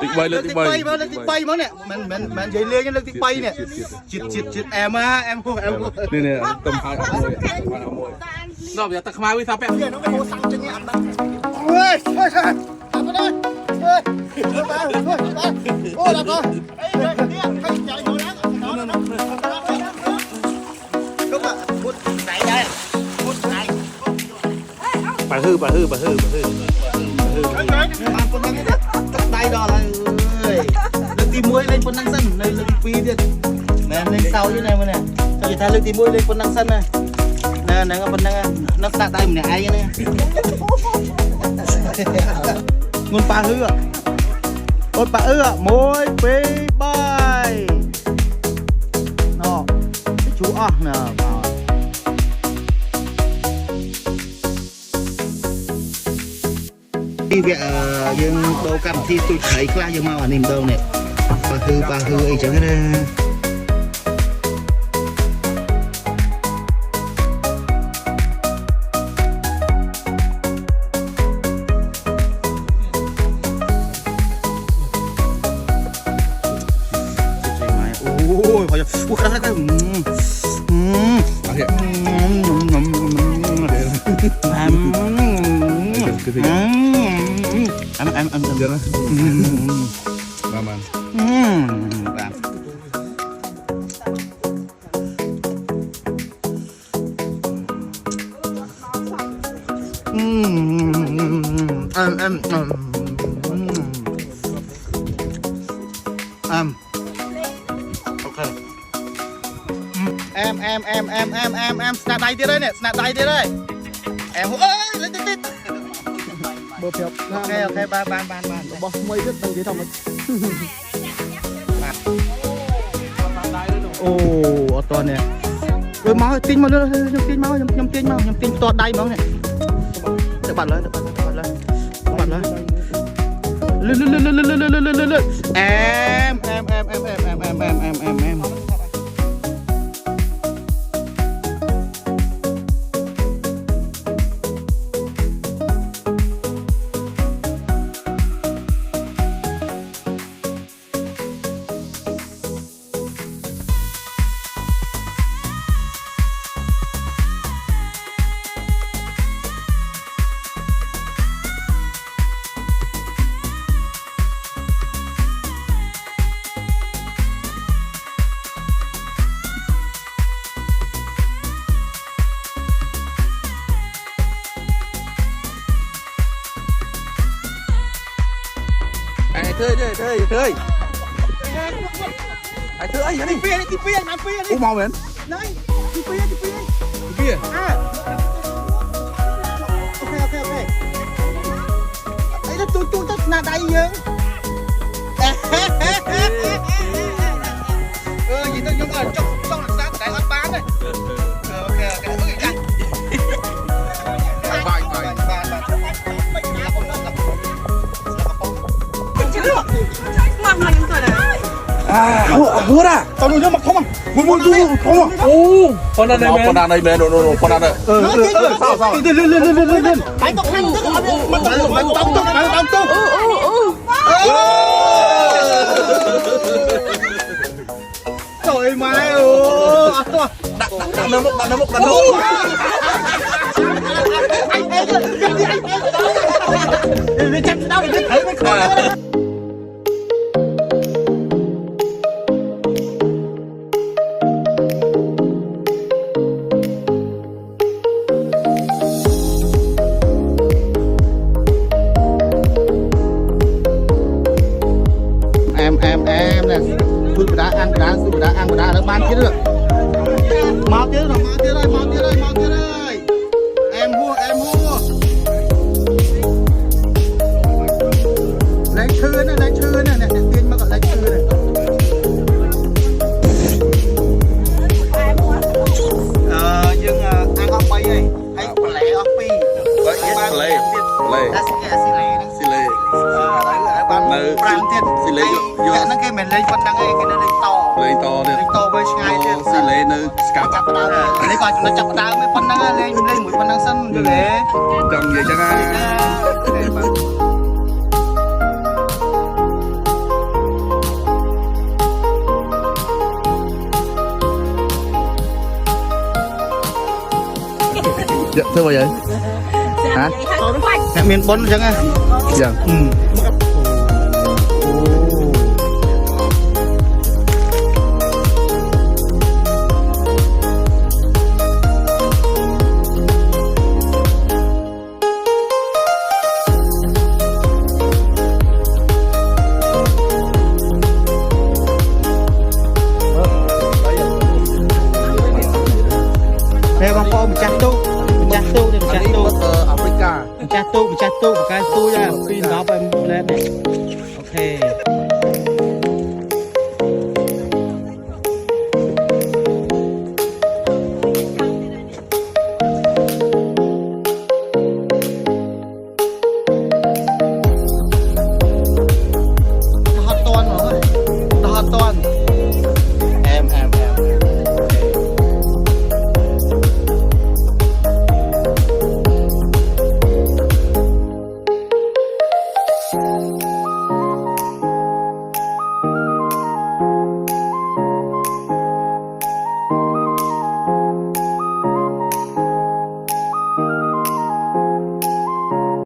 ติ๊กใบเลยติ๊กใบ มั้งเลยติ๊กใบมั้งเนี่ยมันใหญ่เลี้ยงกันเลยติ๊กใบเนี่ยจิตแอมมาแอมพวกนี่ต้มพายเอามวยรอบอย่าตะขมาวิสาแปะ เนี่ยน้องไปโมสั่งจะเนี่ยอันนั้นเฮ้ยทำมาเลยเฮ้ยมาโอ้แล้วก็ไอ้เนี่ยใครใหญ่หัวนะก็ว่าพุทธไหนได้พุทธไหนปลาฮื้อมันคนนั้นเนี่ยตักได้ดอเลยเอ้ยเลือกตีมวยเล่นคนนั่งสั้นในเลือกปีเดียวแม่ในเสาอยู่ไหนมันเนี่ยเราจะทำเลือกตีมวยเล่นคนนั่งสั้นนะนั่งกับคนนั่งนักสักได้มันเนี่ยไอ้เนี่ยเงินปลาฮื้อโอ้ปลาฮื้อมวยปีบายเนาะchúอ่ะเนาะที่เวยังโดนกับที่ตุ่ยไข่กล้ายังมาอันนี้โดนเนี่ยปลาฮือไอ้จังนะอู้ครั้งแรกเดี๋ยวนะประมาณโอเคem snap đáy tiếp đây nè snap đáy tiếp đây em ơi lên tiếp bơ phèo ok ban bó mây rất đông thế thằng ồ to nè rồi máu tin mà luôn nhom tin to đáy máu nè được bật lên lên em chơi ai chơi ai đi pia làm pia đi màu mình đấy pia ok ấy nó tôi tất là đây nhớ gì tôi nhung ở trong là sao cái ớt bán này ok mua ra tao nuôi nước mặt không à mua không à ô con này mẹ nó con này sao lên bánh tóc hành tức là bánh tóc trời mày đặt nó mốc đi chặt đâu để thấy mấy con em nè tôi đã ăn được ban chứ được mau chứ rồi em mua lấy thư nè tiền mà gọi lấy thư này nhưng ăn ốc bay này hay lẻ ốc pi lẻ xì lê vô nó cái mình lên con đăng cái nó lên to với ngay xì lê nó cạp lấy coi nó chặt tao mấy con đăng lên mũi con đăng xanh rồi để trồng vậy cho ngay Sao vậy? Hả? Nè miền bún chẳng à? Dạ. Ừ. Đây con mình chặt tu đi, mình chặt tu. Afrika. Mình chặt tu, một cái tu